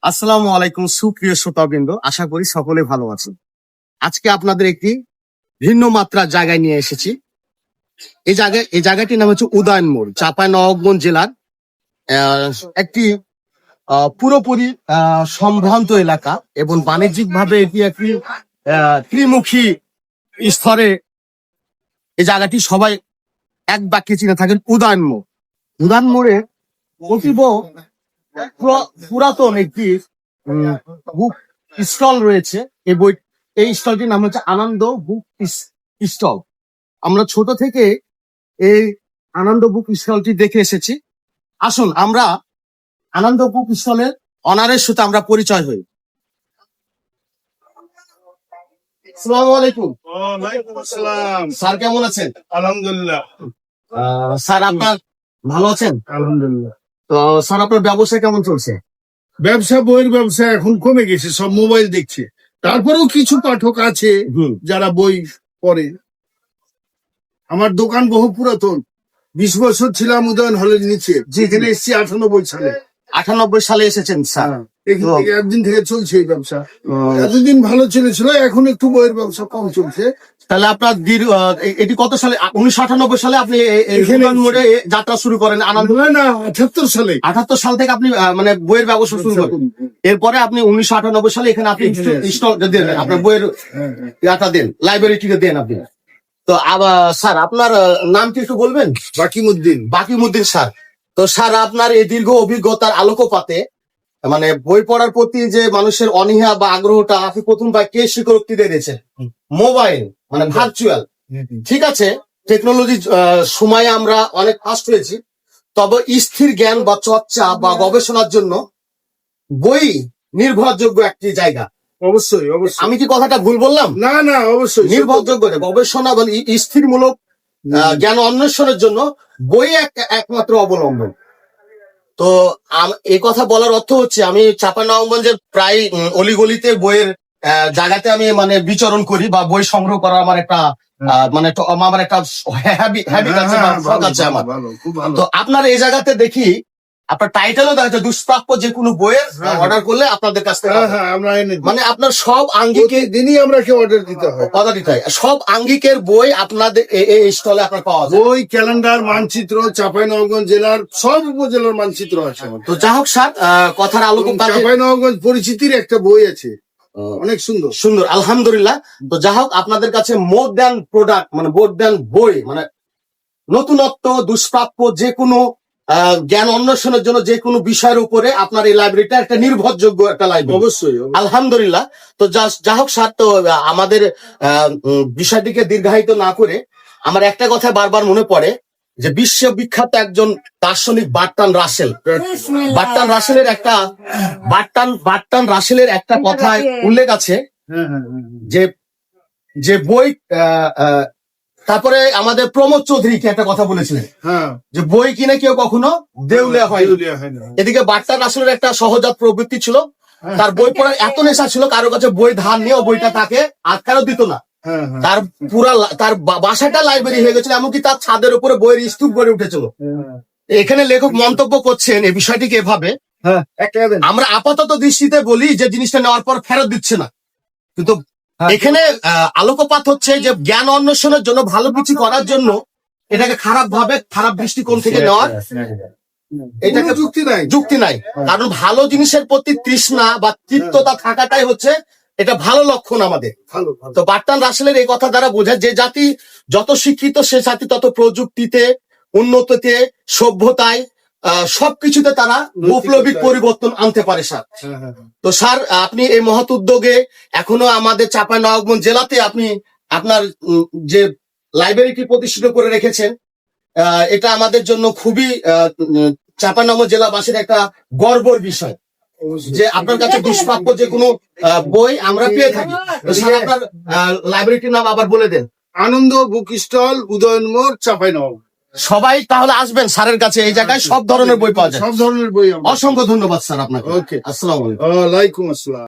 আসসালামু আলাইকুম সুপ্রিয় শ্রোতাবৃন্দ, আশা করি সকলে ভালো আছেন। আজকে আপনাদের একটি ভিন্ন মাত্রার জায়গায় নিয়ে এসেছি। এই জায়গাটির নাম হচ্ছে উদয়ন মোড়, চাঁপাইনবাবগঞ্জ জেলার একটি পুরোপুরি সম্ভ্রান্ত এলাকা এবং বাণিজ্যিক ভাবে এটি একটি ত্রিমুখী স্তরে এই জায়গাটি সবাই এক বাক্যে চিনে থাকেন উদয়ন মোড়। উদয়ন মোড়ে অতীব পুরাতন একটি বুক স্টল রয়েছে। এই স্টলটির নাম হচ্ছে আনন্দ বুক স্টল। আমরা ছোট থেকে এই আনন্দ বুক স্টলটি দেখে এসেছি। আসুন আমরা আনন্দ বুক স্টলের অনারের সাথে আমরা পরিচয় হই। আসসালামু আলাইকুম। ওয়ালাইকুম আসসালাম। স্যার কেমন আছেন? আলহামদুলিল্লাহ। স্যার আপনার ভালো আছেন? আলহামদুলিল্লাহ। তো স্যার আপনার ব্যবসা কেমন চলছে? ব্যবসা, বইয়ের ব্যবসা এখন কমে গেছে, সব মোবাইল দেখছে। তারপরেও কিছু পাঠক আছে যারা বই পড়ে। আমার দোকান বহু পুরাতন, 20 বছর ছিলাম উদয়ন হলের নিচে, যেখানে এসেছি 98 সালে। 98 সালে এসেছেন স্যার? এখান থেকে একদিন থেকে চলছে এই ব্যবসা। এতদিন ভালো চলেছিল, এখন একটু বইয়ের ব্যবসা কম চলছে। তাহলে আপনার এটি কত সালে? 1998 সালে আপনি উদয়ন মোড়ে যাত্রা শুরু করেন? আনন্দ না, 78 সালে। 78 সাল থেকে আপনি মানে বইয়ের ব্যবসা শুরু করেন। এরপরে আপনি 1998 সালে এখানে আপনি স্টল দেন, আপনার বইয়ের ইয়াটা দেন, লাইব্রেরিটিকে দেন আপনি। তো আবার স্যার আপনার নাম কি একটু বলবেন? বাকিমুদ্দিন স্যার। তো স্যার আপনার এই দীর্ঘ অভিজ্ঞতার আলোকপাতে মানে বই পড়ার প্রতি যে মানুষের অনীহা বা আগ্রহটা আপনি প্রথম বা কে স্বীকারোক্তি দিয়েছেন? মোবাইল মানে ভার্চুয়াল। ঠিক আছে, টেকনোলজি সময়ে আমরা অনেক ফাস্ট হয়েছি, তবে স্থির জ্ঞান বা চর্চা বা গবেষণার জন্য বই নির্ভরযোগ্য একটি জায়গা। অবশ্যই। আমি কি কথাটা ভুল বললাম? না, অবশ্যই নির্ভরযোগ্য গবেষণা বা স্থিরমূলক জ্ঞান অন্বেষণের জন্য বই একমাত্র অবলম্বন। তো এই কথা বলার অর্থ হচ্ছে আমি চাঁপাইনবাবগঞ্জের প্রায় অলিগলিতে বইয়ের জায়গাতে আমি মানে বিচরণ করি বা বই সংগ্রহ করার আমার একটা মানে আমার একটা হ্যাবিট আছে বা শখ আছে আমার। তো আপনার এই জায়গাতে দেখি আপনার টাইটেলও দেখা যায় দুষ্প্রাপ্য যে কোনো বইয়ের অর্ডার করলে আপনাদের কাছ থেকে মানে আপনার সব আঙ্গিকের দিনই আমরা অর্ডার দিতে হয়। সব আঙ্গিকের বই আপনাদের এই স্টলে আপনার পাওয়া যায়। বই, ক্যালেন্ডার, মানচিত্র, চাঁপাইনবাবগঞ্জ জেলার সব উপজেলার মানচিত্র আছে। তো যা হোক স্যার, কথার আলোকপাতে চাঁপাইনবাবগঞ্জ পরিচিতির একটা বই আছে, অনেক সুন্দর আলহামদুলিল্লাহ। তো যা হোক আপনাদের কাছে মোর দ্যান প্রোডাক্ট মানে মোর দ্যান বই মানে নতুনত্ব, দুষ্প্রাপ্য যে কোনো জ্ঞান অন্বেষণের জন্য যে কোনো বিষয়ের উপরে আপনার এই লাইব্রেরিটা একটা নির্ভরযোগ্য একটা লাইব্রেরি। অবশ্যই আলহামদুলিল্লাহ। তো যা হোক স্যার, তো আমাদের বিষয়টিকে দীর্ঘায়িত না করে আমার একটা কথা বারবার মনে পড়ে যে বিশ্ববিখ্যাত একজন দার্শনিক বার্ট্রান্ড রাসেলের একটা কথায় উল্লেখ আছে যে বই তারপরে আমাদের প্রমোদ চৌধুরী কি একটা কথা বলেছিলেন যে বই কিনে কেউ কখনো দেউলিয়া হয়। এদিকে বার্ট্রান্ড রাসেলের একটা সহজাত প্রবৃত্তি ছিল, তার বই পড়ার এত নেশা ছিল কারো কাছে বই ধার নিয়েও বইটা তাকে আটকারও দিত না। তার বাসাটা লাইব্রেরি হয়ে গেছিল, এমনকি তার ছাদের উপরে বইয়ের স্তূপ গড়ে উঠেছিল। এখানে লেখক মন্তব্য করছেন এই বিষয়টিকে এভাবে, আমরা আপাতত দৃষ্টিতে বলি যে জিনিসটা নেওয়ার পর ফেরত দিচ্ছে না, কিন্তু এখানে আলোকপাত হচ্ছে যে জ্ঞান অন্বেষণের জন্য ভালো কিছু করার জন্য এটাকে খারাপ দৃষ্টিকোণ থেকে নেওয়ার এটাকে যুক্তি নাই। কারণ ভালো জিনিসের প্রতি তৃষ্ণা বা তৃপ্ততা থাকাটাই হচ্ছে এটা ভালো লক্ষণ আমাদের। তো বার্ট্রান্ড রাসেলের এই কথা দ্বারা বোঝায় যে জাতি যত শিক্ষিত সে জাতি তত প্রযুক্তিতে, উন্নতিতে, সভ্যতায় সবকিছুতে তারা বৈপ্লবিক পরিবর্তন আনতে পারে স্যার। তো স্যার আপনি এই মহৎ উদ্যোগে এখনো আমাদের চাঁপাইনবাবগঞ্জ জেলাতে আপনি আপনার যে লাইব্রেরিটি প্রতিষ্ঠিত করে রেখেছেন, এটা আমাদের জন্য খুবই চাঁপাইনবাবগঞ্জ জেলাবাসীর একটা গর্বের বিষয় যে আপনার কাছে দুষ্প্রাপ্য যে কোনো বই আমরা পেয়ে থাকি। স্যার আপনার লাইব্রেরিটির নাম আবার বলে দেন। আনন্দ বুক স্টল, উদয়ন মোড়, চাঁপাইনবাবগঞ্জ। সবাই তাহলে আসবেন স্যারের কাছে, এই জায়গায় সব ধরনের বই পাওয়া যায়। সব ধরনের বই। অসংখ্য ধন্যবাদ স্যার আপনাকে। ওকে, আসসালামু আলাইকুম। ওয়ালাইকুম আসসালাম।